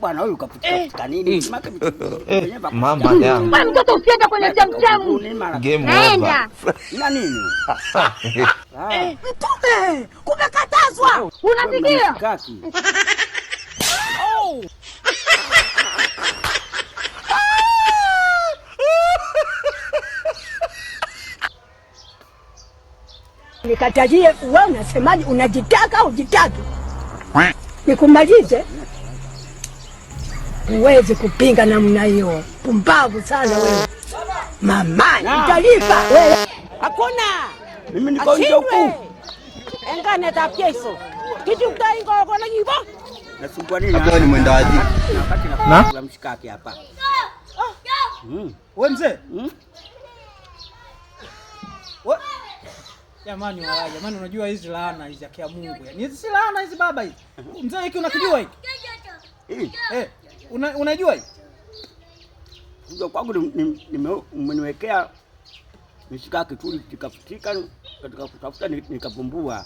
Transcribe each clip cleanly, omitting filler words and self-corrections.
bwana huyu kaputika nini? Mama yangu. Wewe mtoto usiende kwenye jamjamu. Game over. Na nini? Mtume, kumekatazwa. Unasikia? Oh. Nikatajie wewe unasemaje, unajitaka au jitaki? Nikumalize. Uwezi kupinga namna hiyo. Pumbavu sana wewe. Mama, nitalipa wewe. Hakuna. Mimi niko nje huku. Engane ta pieso. Kitu kutaingo kwa nyibo. Nasumbua nini? Hapo ni mwendaji. Na mshikaki hapa. Wewe mzee? Wewe jamani, wala jamani, unajua hizi laana hizi ya Mungu. Yaani hizi si laana hizi baba hizi. Mzee hiki unakijua hiki? Unajua hiki? Ndio kwangu nimeniwekea mishikaki tu nikafutika katika kutafuta nikavumbua.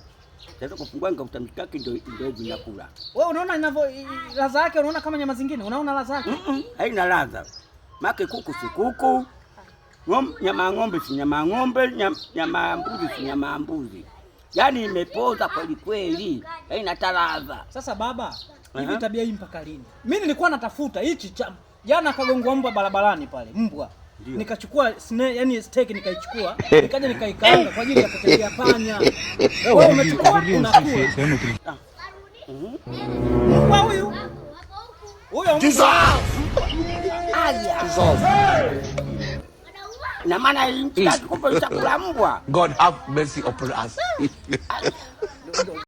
Sasa kufungua nikafuta mishikaki ndio hivi nakula. Wewe unaona inavyo ladha yake, unaona kama nyama zingine? Unaona ladha yake? Haina ladha. Maki kuku si kuku. Nyama ng'ombe si nyama ng'ombe, nyama mbuzi si nyama mbuzi. Yaani imepoza kweli kweli. Haina ladha. Sasa baba, hivi tabia hii mpaka lini? Mimi nilikuwa natafuta hichi cha jana kagongwa mbwa barabarani pale, mbwa. Nikachukua yani steak nikaichukua, nikaja nikaikaanga kwa ajili ya kutekea panya. Wewe umechukua unakula. Mbwa huyu. Huyo mbwa. Na maana hii mshikaki kumbe chakula mbwa. God have mercy upon us.